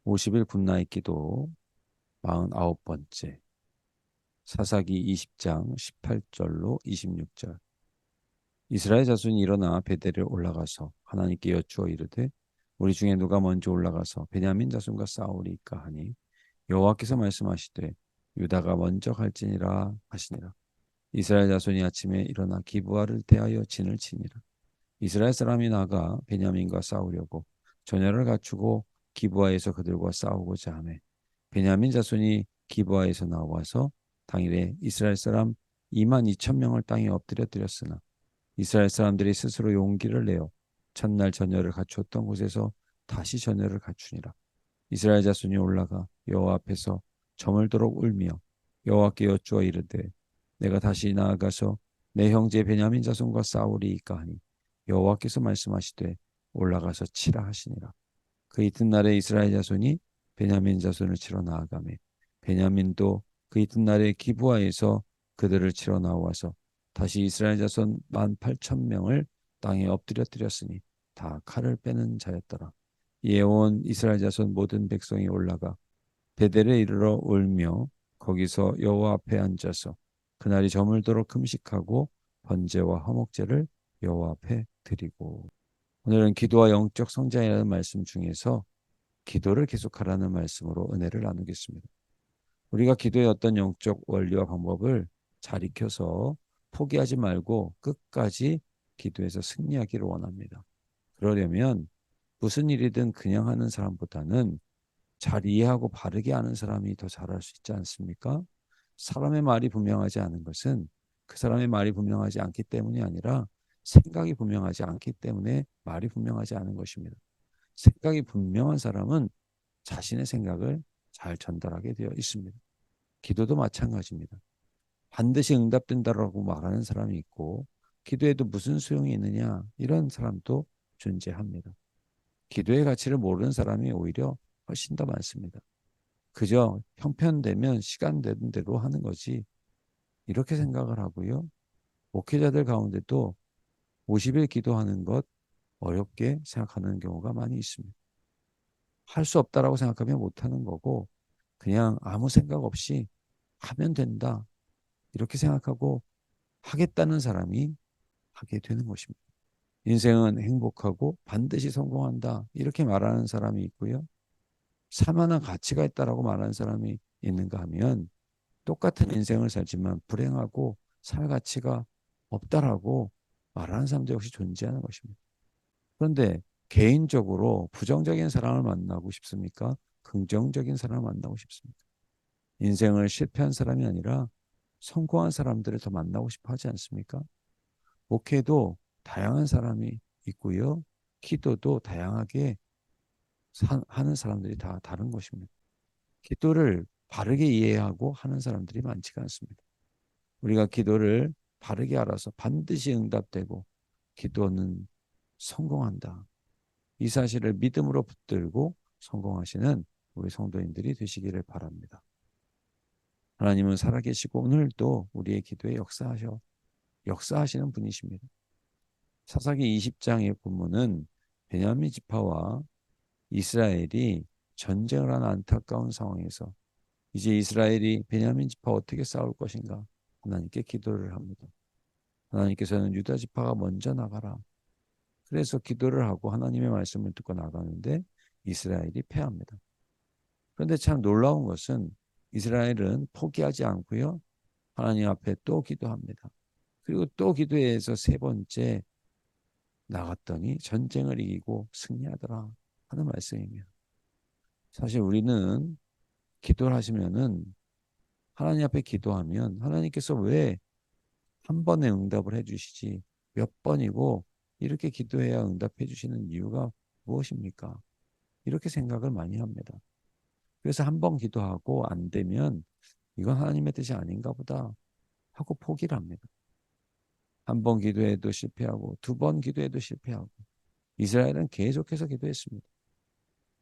50일 굿나잇 기도 49번째. 사사기 20장 18절로 26절. 이스라엘 자손이 일어나 베델에 올라가서 하나님께 여쭈어 이르되 우리 중에 누가 먼저 올라가서 베냐민 자손과 싸우리까 하니 여호와께서 말씀하시되 유다가 먼저 갈지니라 하시니라. 이스라엘 자손이 아침에 일어나 기브아를 대하여 진을 치니라. 이스라엘 사람이 나가 베냐민과 싸우려고 전열을 갖추고 기브아에서 그들과 싸우고자 하매 베냐민 자손이 기브아에서 나와서 당일에 이스라엘 사람 2만 2천 명을 땅에 엎드려 드렸으나 이스라엘 사람들이 스스로 용기를 내어 첫날 전열을 갖추었던 곳에서 다시 전열을 갖추니라. 이스라엘 자손이 올라가 여호와 앞에서 저물도록 울며 여호와께 여쭈어 이르되 내가 다시 나아가서 내 형제 베냐민 자손과 싸우리이까 하니 여호와께서 말씀하시되 올라가서 치라 하시니라. 그 이튿날에 이스라엘 자손이 베냐민 자손을 치러 나아가매 베냐민도 그 이튿날에 기브아에서 그들을 치러 나와서 다시 이스라엘 자손 18,000명을 땅에 엎드려 드렸으니 다 칼을 빼는 자였더라. 이에 온 이스라엘 자손 모든 백성이 올라가 베델에 이르러 울며 거기서 여호와 앞에 앉아서 그날이 저물도록 금식하고 번제와 화목제를 여호와 앞에 드리고. 오늘은 기도와 영적 성장이라는 말씀 중에서 기도를 계속하라는 말씀으로 은혜를 나누겠습니다. 우리가 기도의 어떤 영적 원리와 방법을 잘 익혀서 포기하지 말고 끝까지 기도에서 승리하기를 원합니다. 그러려면 무슨 일이든 그냥 하는 사람보다는 잘 이해하고 바르게 아는 사람이 더 잘할 수 있지 않습니까? 사람의 말이 분명하지 않은 것은 그 사람의 말이 분명하지 않기 때문이 아니라 생각이 분명하지 않기 때문에 말이 분명하지 않은 것입니다. 생각이 분명한 사람은 자신의 생각을 잘 전달하게 되어 있습니다. 기도도 마찬가지입니다. 반드시 응답된다라고 말하는 사람이 있고 기도에도 무슨 소용이 있느냐 이런 사람도 존재합니다. 기도의 가치를 모르는 사람이 오히려 훨씬 더 많습니다. 그저 형편되면 시간 되는 대로 하는 거지 이렇게 생각을 하고요. 목회자들 가운데도 50일 기도하는 것 어렵게 생각하는 경우가 많이 있습니다. 할 수 없다라고 생각하면 못하는 거고 그냥 아무 생각 없이 하면 된다 이렇게 생각하고 하겠다는 사람이 하게 되는 것입니다. 인생은 행복하고 반드시 성공한다 이렇게 말하는 사람이 있고요. 살만한 가치가 있다라고 말하는 사람이 있는가 하면 똑같은 인생을 살지만 불행하고 살 가치가 없다라고 말하는 사람도 역시 존재하는 것입니다. 그런데 개인적으로 부정적인 사람을 만나고 싶습니까? 긍정적인 사람을 만나고 싶습니까? 인생을 실패한 사람이 아니라 성공한 사람들을 더 만나고 싶어 하지 않습니까? 목회도 다양한 사람이 있고요. 기도도 다양하게 하는 사람들이 다 다른 것입니다. 기도를 바르게 이해하고 하는 사람들이 많지가 않습니다. 우리가 기도를 바르게 알아서 반드시 응답되고 기도는 성공한다. 이 사실을 믿음으로 붙들고 성공하시는 우리 성도인들이 되시기를 바랍니다. 하나님은 살아계시고 오늘도 우리의 기도에 역사하시는 분이십니다. 사사기 20장의 본문은 베냐민 지파와 이스라엘이 전쟁을 하는 안타까운 상황에서 이제 이스라엘이 베냐민 지파 어떻게 싸울 것인가 하나님께 기도를 합니다. 하나님께서는 유다 지파가 먼저 나가라. 그래서 기도를 하고 하나님의 말씀을 듣고 나가는데 이스라엘이 패합니다. 그런데 참 놀라운 것은 이스라엘은 포기하지 않고요. 하나님 앞에 또 기도합니다. 그리고 또 기도해서 세 번째 나갔더니 전쟁을 이기고 승리하더라 하는 말씀입니다. 사실 우리는 기도를 하시면은 하나님 앞에 기도하면 하나님께서 왜 한 번에 응답을 해주시지 몇 번이고 이렇게 기도해야 응답해 주시는 이유가 무엇입니까? 이렇게 생각을 많이 합니다. 그래서 한 번 기도하고 안 되면 이건 하나님의 뜻이 아닌가 보다 하고 포기를 합니다. 한 번 기도해도 실패하고 두 번 기도해도 실패하고 이스라엘은 계속해서 기도했습니다.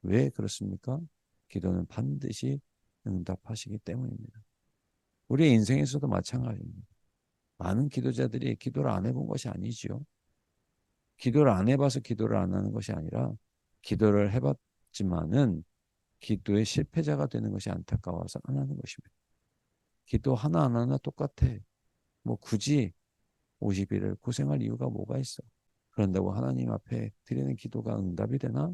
왜 그렇습니까? 기도는 반드시 응답하시기 때문입니다. 우리의 인생에서도 마찬가지입니다. 많은 기도자들이 기도를 안 해본 것이 아니지요. 기도를 안 해봐서 기도를 안 하는 것이 아니라 기도를 해봤지만은 기도의 실패자가 되는 것이 안타까워서 안 하는 것입니다. 기도 하나하나 똑같아. 뭐 굳이 50일을 고생할 이유가 뭐가 있어? 그런다고 하나님 앞에 드리는 기도가 응답이 되나?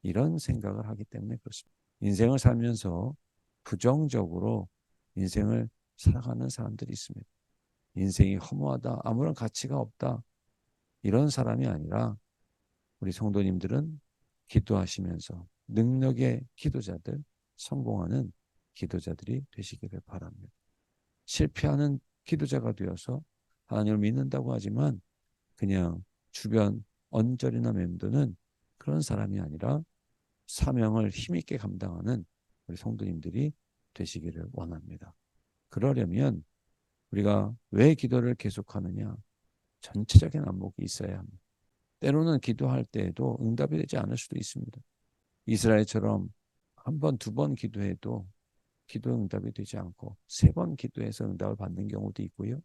이런 생각을 하기 때문에 그렇습니다. 인생을 살면서 부정적으로 인생을 살아가는 사람들이 있습니다. 인생이 허무하다, 아무런 가치가 없다, 이런 사람이 아니라 우리 성도님들은 기도하시면서 능력의 기도자들, 성공하는 기도자들이 되시기를 바랍니다. 실패하는 기도자가 되어서 하나님을 믿는다고 하지만 그냥 주변 언저리나 맴도는 그런 사람이 아니라 사명을 힘있게 감당하는 우리 성도님들이 되시기를 원합니다. 그러려면 우리가 왜 기도를 계속하느냐? 전체적인 안목이 있어야 합니다. 때로는 기도할 때에도 응답이 되지 않을 수도 있습니다. 이스라엘처럼 한 번, 두 번 기도해도 기도 응답이 되지 않고 세 번 기도해서 응답을 받는 경우도 있고요.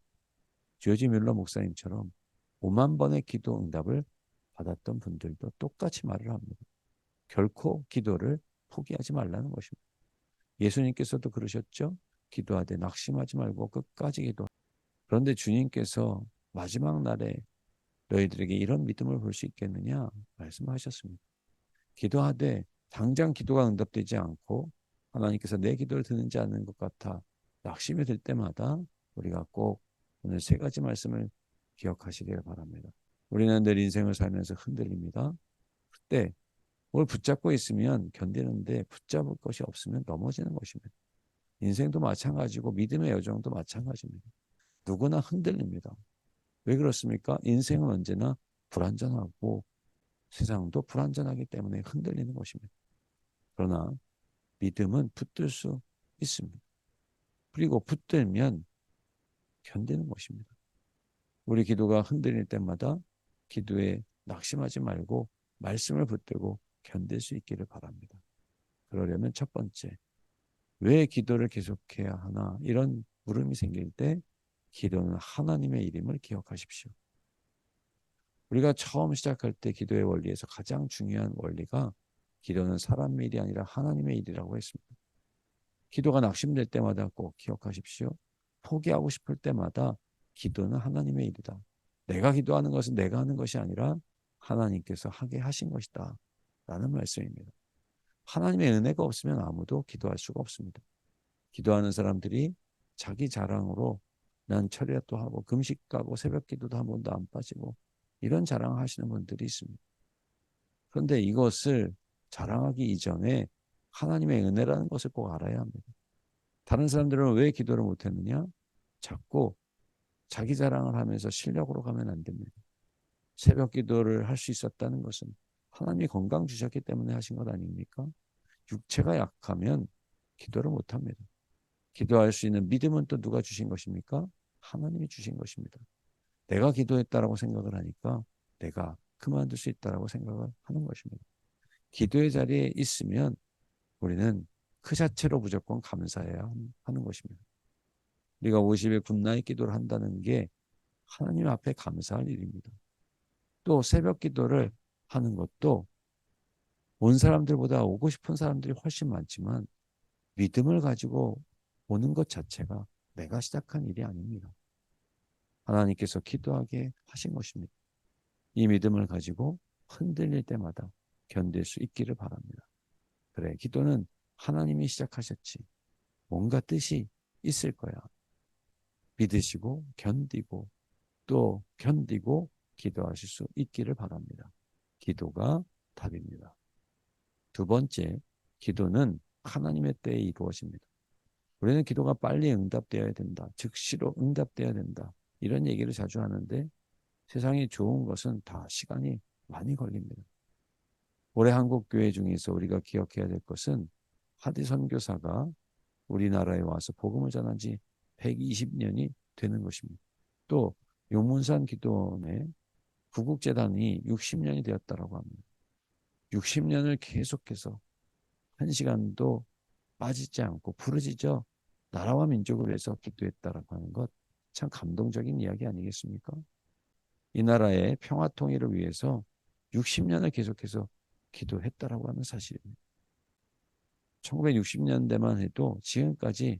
조지 뮬러 목사님처럼 5만 번의 기도 응답을 받았던 분들도 똑같이 말을 합니다. 결코 기도를 포기하지 말라는 것입니다. 예수님께서도 그러셨죠. 기도하되 낙심하지 말고 끝까지 기도. 그런데 주님께서 마지막 날에 너희들에게 이런 믿음을 볼 수 있겠느냐 말씀하셨습니다. 기도하되 당장 기도가 응답되지 않고 하나님께서 내 기도를 듣는지 않는 것 같아 낙심이 들 때마다 우리가 꼭 오늘 세 가지 말씀을 기억하시길 바랍니다. 우리는 늘 인생을 살면서 흔들립니다. 그때 뭘 붙잡고 있으면 견디는데 붙잡을 것이 없으면 넘어지는 것입니다. 인생도 마찬가지고 믿음의 여정도 마찬가지입니다. 누구나 흔들립니다. 왜 그렇습니까? 인생은 언제나 불안전하고 세상도 불안전하기 때문에 흔들리는 것입니다. 그러나 믿음은 붙들 수 있습니다. 그리고 붙들면 견디는 것입니다. 우리 기도가 흔들릴 때마다 기도에 낙심하지 말고 말씀을 붙들고 견딜 수 있기를 바랍니다. 그러려면 첫 번째, 왜 기도를 계속해야 하나? 이런 물음이 생길 때 기도는 하나님의 이름을 기억하십시오. 우리가 처음 시작할 때 기도의 원리에서 가장 중요한 원리가 기도는 사람의 일이 아니라 하나님의 일이라고 했습니다. 기도가 낙심될 때마다 꼭 기억하십시오. 포기하고 싶을 때마다 기도는 하나님의 일이다. 내가 기도하는 것은 내가 하는 것이 아니라 하나님께서 하게 하신 것이다. 라는 말씀입니다. 하나님의 은혜가 없으면 아무도 기도할 수가 없습니다. 기도하는 사람들이 자기 자랑으로 난 철야도 하고 금식 가고 새벽 기도도 한 번도 안 빠지고 이런 자랑하시는 분들이 있습니다. 그런데 이것을 자랑하기 이전에 하나님의 은혜라는 것을 꼭 알아야 합니다. 다른 사람들은 왜 기도를 못했느냐? 자꾸 자기 자랑을 하면서 실력으로 가면 안 됩니다. 새벽 기도를 할 수 있었다는 것은 하나님이 건강 주셨기 때문에 하신 것 아닙니까? 육체가 약하면 기도를 못합니다. 기도할 수 있는 믿음은 또 누가 주신 것입니까? 하나님이 주신 것입니다. 내가 기도했다라고 생각을 하니까 내가 그만둘 수 있다라고 생각을 하는 것입니다. 기도의 자리에 있으면 우리는 그 자체로 무조건 감사해야 하는 것입니다. 우리가 50일 굿나잇 기도를 한다는 게 하나님 앞에 감사할 일입니다. 또 새벽 기도를 하는 것도 온 사람들보다 오고 싶은 사람들이 훨씬 많지만 믿음을 가지고 오는 것 자체가 내가 시작한 일이 아닙니다. 하나님께서 기도하게 하신 것입니다. 이 믿음을 가지고 흔들릴 때마다 견딜 수 있기를 바랍니다. 그래, 기도는 하나님이 시작하셨지. 뭔가 뜻이 있을 거야. 믿으시고 견디고 또 견디고 기도하실 수 있기를 바랍니다. 기도가 답입니다. 두 번째, 기도는 하나님의 때에 이루어집니다. 우리는 기도가 빨리 응답되어야 된다. 즉시로 응답되어야 된다. 이런 얘기를 자주 하는데 세상이 좋은 것은 다 시간이 많이 걸립니다. 올해 한국 교회 중에서 우리가 기억해야 될 것은 하디 선교사가 우리나라에 와서 복음을 전한 지 120년이 되는 것입니다. 또 용문산 기도원의 구국재단이 60년이 되었다고 합니다. 60년을 계속해서 한 시간도 빠지지 않고 부르짖어 나라와 민족을 위해서 기도했다라고 하는 것 참 감동적인 이야기 아니겠습니까? 이 나라의 평화 통일을 위해서 60년을 계속해서 기도했다라고 하는 사실입니다. 1960년대만 해도 지금까지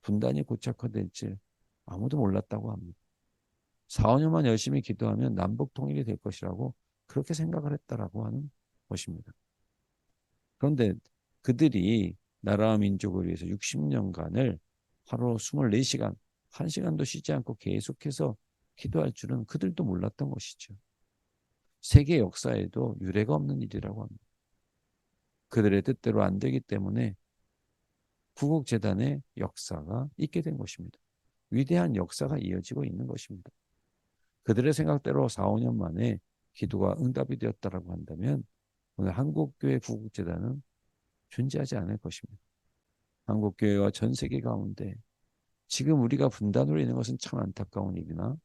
분단이 고착화될 줄 아무도 몰랐다고 합니다. 4, 5년만 열심히 기도하면 남북 통일이 될 것이라고 그렇게 생각을 했다라고 하는 것입니다. 그런데 그들이 나라와 민족을 위해서 60년간을 하루 24시간, 1시간도 쉬지 않고 계속해서 기도할 줄은 그들도 몰랐던 것이죠. 세계 역사에도 유례가 없는 일이라고 합니다. 그들의 뜻대로 안 되기 때문에 구국재단의 역사가 있게 된 것입니다. 위대한 역사가 이어지고 있는 것입니다. 그들의 생각대로 4, 5년 만에 기도가 응답이 되었다라고 한다면 오늘 한국교회 구국재단은 존재하지 않을 것입니다. 한국교회와 전 세계 가운데 지금 우리가 분단으로 있는 것은 참 안타까운 일이나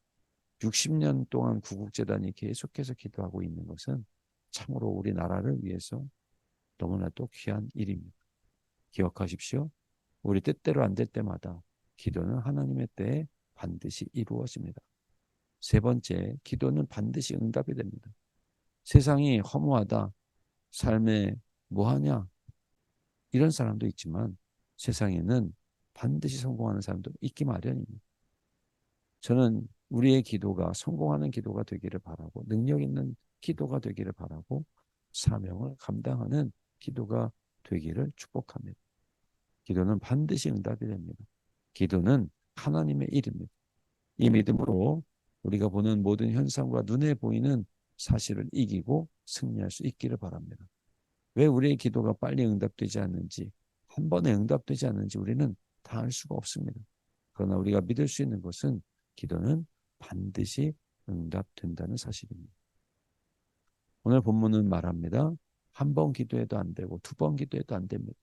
60년 동안 구국재단이 계속해서 기도하고 있는 것은 참으로 우리나라를 위해서 너무나도 귀한 일입니다. 기억하십시오. 우리 뜻대로 안 될 때마다 기도는 하나님의 때에 반드시 이루어집니다. 세 번째, 기도는 반드시 응답이 됩니다. 세상이 허무하다, 삶에 뭐하냐, 이런 사람도 있지만 세상에는 반드시 성공하는 사람도 있기 마련입니다. 저는 우리의 기도가 성공하는 기도가 되기를 바라고 능력 있는 기도가 되기를 바라고 사명을 감당하는 기도가 되기를 축복합니다. 기도는 반드시 응답이 됩니다. 기도는 하나님의 일입니다. 이 믿음으로 우리가 보는 모든 현상과 눈에 보이는 사실을 이기고 승리할 수 있기를 바랍니다. 왜 우리의 기도가 빨리 응답되지 않는지, 한 번에 응답되지 않는지 우리는 다 알 수가 없습니다. 그러나 우리가 믿을 수 있는 것은 기도는 반드시 응답된다는 사실입니다. 오늘 본문은 말합니다. 한 번 기도해도 안 되고 두 번 기도해도 안 됩니다.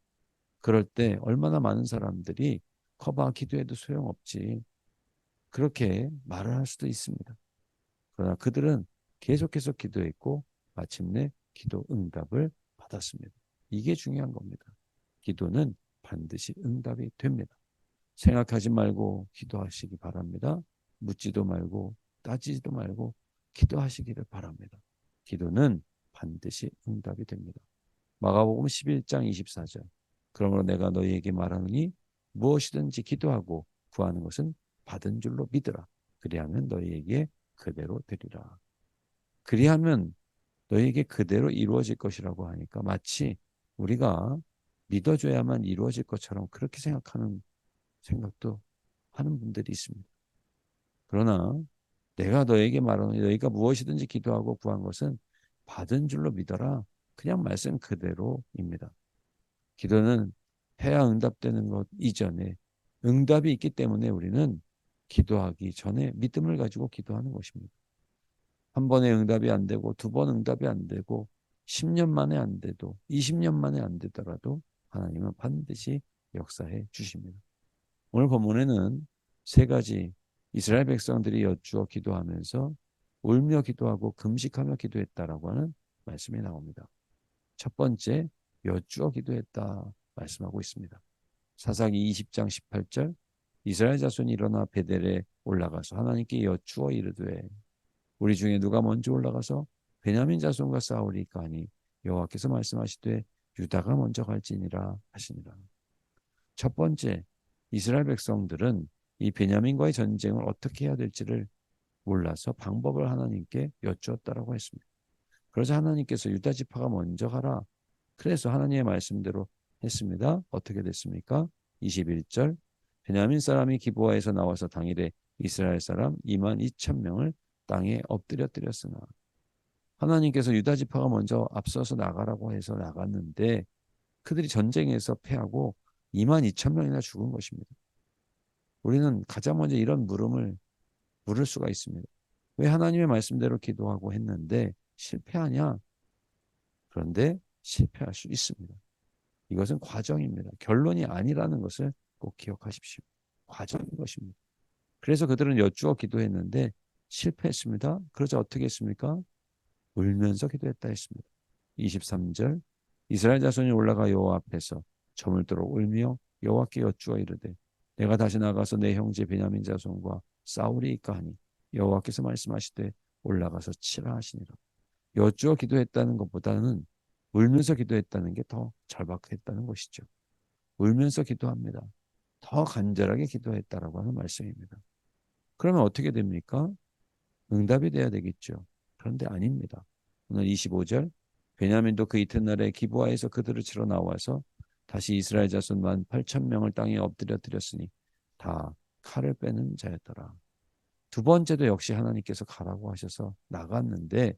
그럴 때 얼마나 많은 사람들이 거봐 기도해도 소용없지. 그렇게 말을 할 수도 있습니다. 그러나 그들은 계속해서 기도했고 마침내 기도 응답을 받았습니다. 이게 중요한 겁니다. 기도는 반드시 응답이 됩니다. 생각하지 말고 기도하시기 바랍니다. 묻지도 말고 따지지도 말고 기도하시기를 바랍니다. 기도는 반드시 응답이 됩니다. 마가복음 11장 24절. 그러므로 내가 너희에게 말하노니 무엇이든지 기도하고 구하는 것은 받은 줄로 믿으라. 그리하면 너희에게 그대로 되리라. 그리하면 너희에게 그대로 이루어질 것이라고 하니까 마치 우리가 믿어줘야만 이루어질 것처럼 그렇게 생각하는 생각도 하는 분들이 있습니다. 그러나 내가 너에게 말하노니 너희가 무엇이든지 기도하고 구한 것은 받은 줄로 믿어라. 그냥 말씀 그대로입니다. 기도는 해야 응답되는 것 이전에 응답이 있기 때문에 우리는 기도하기 전에 믿음을 가지고 기도하는 것입니다. 한 번에 응답이 안 되고 두 번 응답이 안 되고 10년 만에 안 돼도 20년 만에 안 되더라도 하나님은 반드시 역사해 주십니다. 오늘 본문에는 세 가지 이스라엘 백성들이 여쭈어 기도하면서 울며 기도하고 금식하며 기도했다라고 하는 말씀이 나옵니다. 첫 번째, 여쭈어 기도했다 말씀하고 있습니다. 사사기 20장 18절 이스라엘 자손이 일어나 베델에 올라가서 하나님께 여쭈어 이르되 우리 중에 누가 먼저 올라가서 베냐민 자손과 싸우리까 하니 여호와께서 말씀하시되 유다가 먼저 갈지니라 하시니라. 첫 번째, 이스라엘 백성들은 이 베냐민과의 전쟁을 어떻게 해야 될지를 몰라서 방법을 하나님께 여쭈었다라고 했습니다. 그래서 하나님께서 유다 지파가 먼저 가라. 그래서 하나님의 말씀대로 했습니다. 어떻게 됐습니까? 21절 베냐민 사람이 기브아에서 나와서 당일에 이스라엘 사람 2만 2천 명을 땅에 엎드려뜨렸으나 하나님께서 유다 지파가 먼저 앞서서 나가라고 해서 나갔는데 그들이 전쟁에서 패하고 2만 2천 명이나 죽은 것입니다. 우리는 가장 먼저 이런 물음을 물을 수가 있습니다. 왜 하나님의 말씀대로 기도하고 했는데 실패하냐? 그런데 실패할 수 있습니다. 이것은 과정입니다. 결론이 아니라는 것을 꼭 기억하십시오. 과정인 것입니다. 그래서 그들은 여쭈어 기도했는데 실패했습니다. 그러자 어떻게 했습니까? 울면서 기도했다 했습니다. 23절 이스라엘 자손이 올라가 여호와 앞에서 저물도록 울며 여호와께 여쭈어 이르되 내가 다시 나가서 내 형제 베냐민 자손과 싸우리이까 하니 여호와께서 말씀하시되 올라가서 치라 하시니라. 여쭈어 기도했다는 것보다는 울면서 기도했다는 게 더 절박했다는 것이죠. 울면서 기도합니다. 더 간절하게 기도했다라고 하는 말씀입니다. 그러면 어떻게 됩니까? 응답이 돼야 되겠죠. 그런데 아닙니다. 오늘 25절 베냐민도 그 이튿날에 기브아에서 그들을 치러 나와서 다시 이스라엘 자손 18,000명을 땅에 엎드려 드렸으니 다 칼을 빼는 자였더라. 두 번째도 역시 하나님께서 가라고 하셔서 나갔는데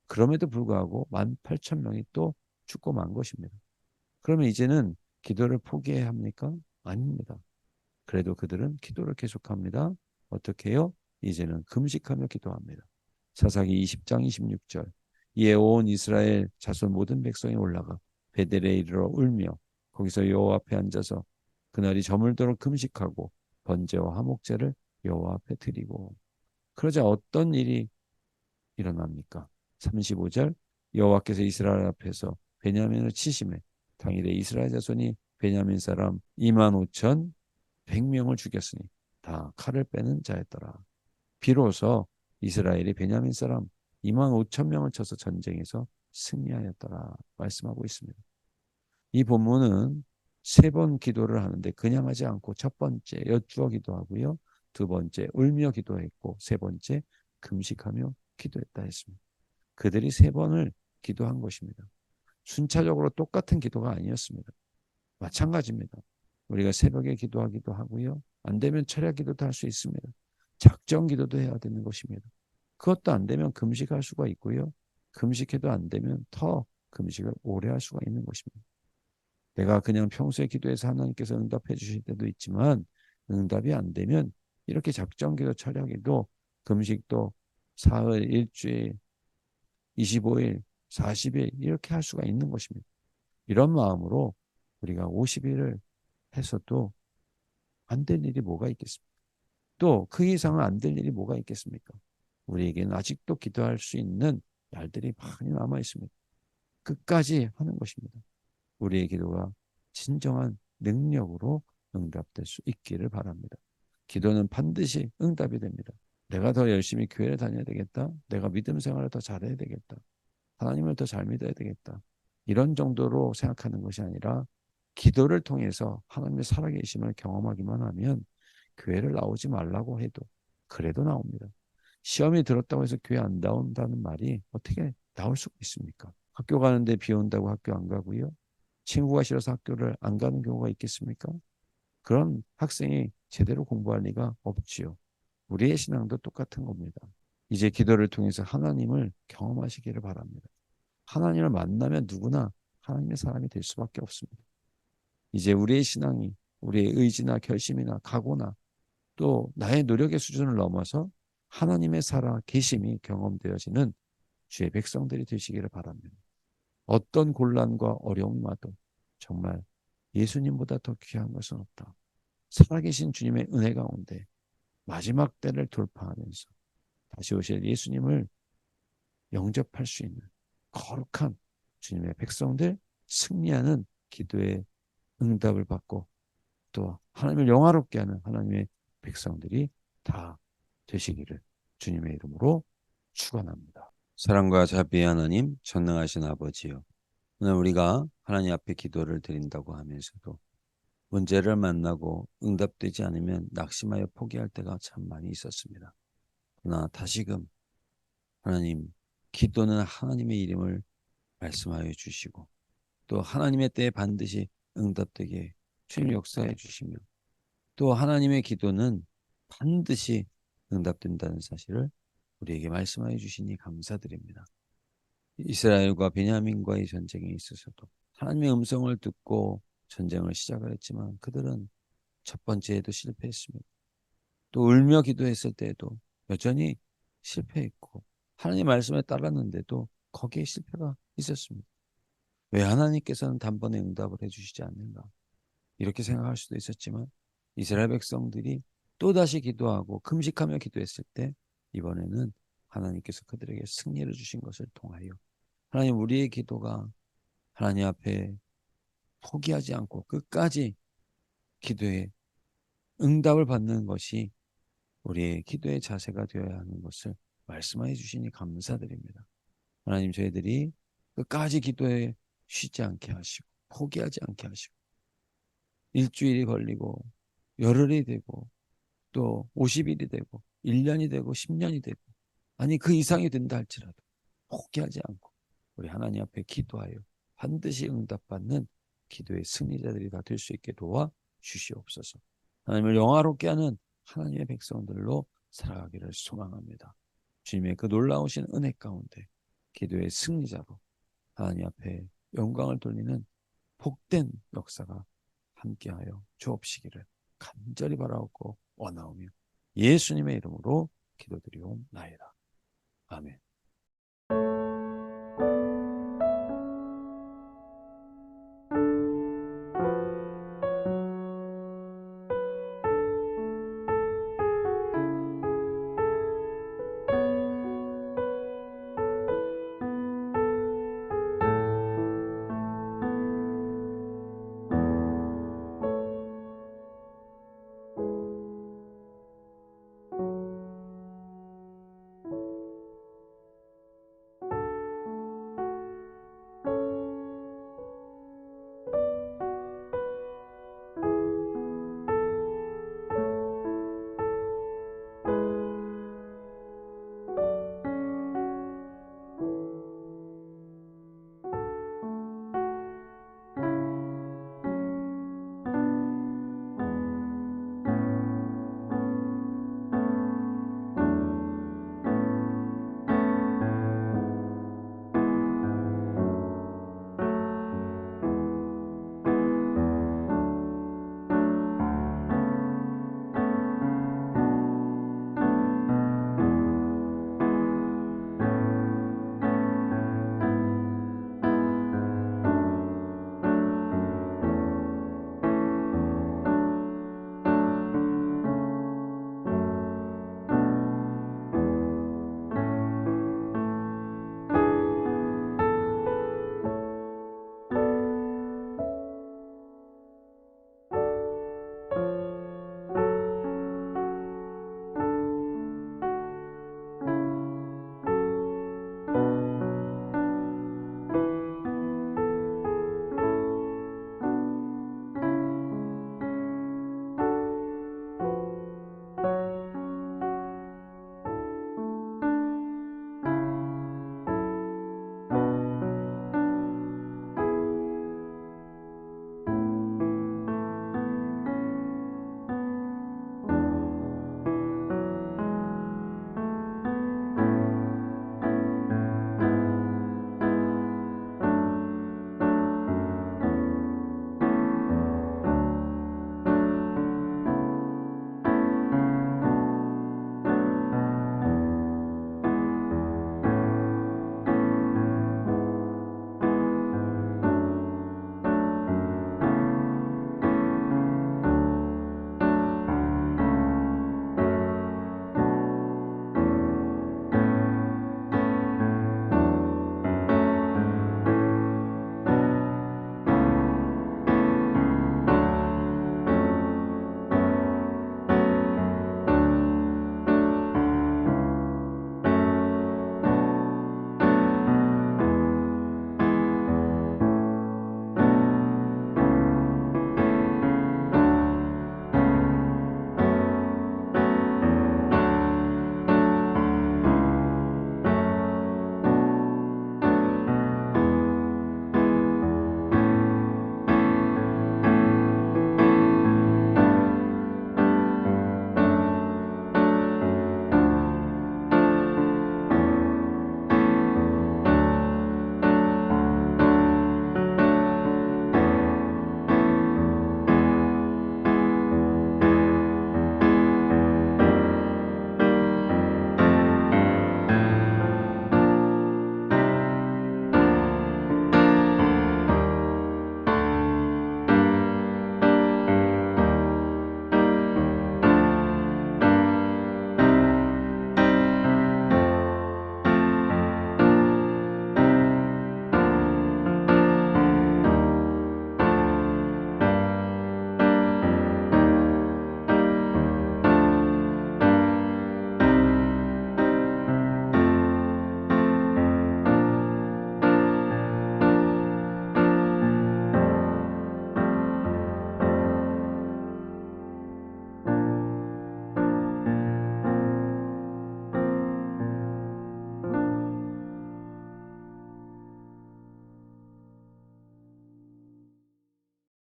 그럼에도 불구하고 18,000명이 또 죽고 만 것입니다. 그러면 이제는 기도를 포기해야 합니까? 아닙니다. 그래도 그들은 기도를 계속합니다. 어떻게 해요? 이제는 금식하며 기도합니다. 사사기 20장 26절 이에 온 이스라엘 자손 모든 백성이 올라가 베델에 이르러 울며 거기서 여호와 앞에 앉아서 그날이 저물도록 금식하고 번제와 화목제를 여호와 앞에 드리고 그러자 어떤 일이 일어납니까? 35절 여호와께서 이스라엘 앞에서 베냐민을 치심해 당일에 이스라엘 자손이 베냐민 사람 25,100명을 죽였으니 다 칼을 빼는 자였더라. 비로소 이스라엘이 베냐민 사람 25,000명을 쳐서 전쟁에서 승리하였더라 말씀하고 있습니다. 이 본문은 세 번 기도를 하는데 그냥 하지 않고 첫 번째 여쭈어 기도하고요. 두 번째 울며 기도했고 세 번째 금식하며 기도했다 했습니다. 그들이 세 번을 기도한 것입니다. 순차적으로 똑같은 기도가 아니었습니다. 마찬가지입니다. 우리가 새벽에 기도하기도 하고요. 안 되면 철야 기도도 할 수 있습니다. 작정 기도도 해야 되는 것입니다. 그것도 안 되면 금식할 수가 있고요. 금식해도 안 되면 더 금식을 오래 할 수가 있는 것입니다. 내가 그냥 평소에 기도해서 하나님께서 응답해 주실 때도 있지만 응답이 안 되면 이렇게 작정 기도, 철야 기도, 금식도 사흘, 일주일, 25일, 40일 이렇게 할 수가 있는 것입니다. 이런 마음으로 우리가 50일을 해서도 안 될 일이 뭐가 있겠습니까? 또 그 이상은 안 될 일이 뭐가 있겠습니까? 우리에게는 아직도 기도할 수 있는 날들이 많이 남아 있습니다. 끝까지 하는 것입니다. 우리의 기도가 진정한 능력으로 응답될 수 있기를 바랍니다. 기도는 반드시 응답이 됩니다. 내가 더 열심히 교회를 다녀야 되겠다. 내가 믿음 생활을 더 잘해야 되겠다. 하나님을 더 잘 믿어야 되겠다. 이런 정도로 생각하는 것이 아니라 기도를 통해서 하나님의 살아계심을 경험하기만 하면 교회를 나오지 말라고 해도 그래도 나옵니다. 시험이 들었다고 해서 교회 안 나온다는 말이 어떻게 나올 수가 있습니까? 학교 가는데 비 온다고 학교 안 가고요. 친구가 싫어서 학교를 안 가는 경우가 있겠습니까? 그런 학생이 제대로 공부할 리가 없지요. 우리의 신앙도 똑같은 겁니다. 이제 기도를 통해서 하나님을 경험하시기를 바랍니다. 하나님을 만나면 누구나 하나님의 사람이 될 수밖에 없습니다. 이제 우리의 신앙이 우리의 의지나 결심이나 각오나 또 나의 노력의 수준을 넘어서 하나님의 살아 계심이 경험되어지는 주의 백성들이 되시기를 바랍니다. 어떤 곤란과 어려움이 와도 정말 예수님보다 더 귀한 것은 없다. 살아계신 주님의 은혜 가운데 마지막 때를 돌파하면서 다시 오실 예수님을 영접할 수 있는 거룩한 주님의 백성들 승리하는 기도의 응답을 받고 또 하나님을 영화롭게 하는 하나님의 백성들이 다 되시기를 주님의 이름으로 축원합니다. 사랑과 자비의 하나님, 전능하신 아버지요. 오늘 우리가 하나님 앞에 기도를 드린다고 하면서도 문제를 만나고 응답되지 않으면 낙심하여 포기할 때가 참 많이 있었습니다. 그러나 다시금 하나님, 기도는 하나님의 이름을 말씀하여 주시고 또 하나님의 때에 반드시 응답되게 주님 역사해 주시며 또 하나님의 기도는 반드시 응답된다는 사실을 우리에게 말씀하여 주시니 감사드립니다. 이스라엘과 베냐민과의 전쟁에 있어서도 하나님의 음성을 듣고 전쟁을 시작을 했지만 그들은 첫 번째에도 실패했습니다. 또 울며 기도했을 때에도 여전히 실패했고 하나님 말씀에 따랐는데도 거기에 실패가 있었습니다. 왜 하나님께서는 단번에 응답을 해주시지 않는가? 이렇게 생각할 수도 있었지만 이스라엘 백성들이 또다시 기도하고 금식하며 기도했을 때 이번에는 하나님께서 그들에게 승리를 주신 것을 통하여 하나님 우리의 기도가 하나님 앞에 포기하지 않고 끝까지 기도에 응답을 받는 것이 우리의 기도의 자세가 되어야 하는 것을 말씀해 주시니 감사드립니다. 하나님 저희들이 끝까지 기도에 쉬지 않게 하시고 포기하지 않게 하시고 일주일이 걸리고 열흘이 되고 또 50일이 되고 1년이 되고 10년이 되고 아니 그 이상이 된다 할지라도 포기하지 않고 우리 하나님 앞에 기도하여 반드시 응답받는 기도의 승리자들이 다 될 수 있게 도와 주시옵소서. 하나님을 영화롭게 하는 하나님의 백성들로 살아가기를 소망합니다. 주님의 그 놀라우신 은혜 가운데 기도의 승리자로 하나님 앞에 영광을 돌리는 복된 역사가 함께하여 주옵시기를 간절히 바라옵고 원하오며 예수님의 이름으로 기도드리옵나이다. 아멘.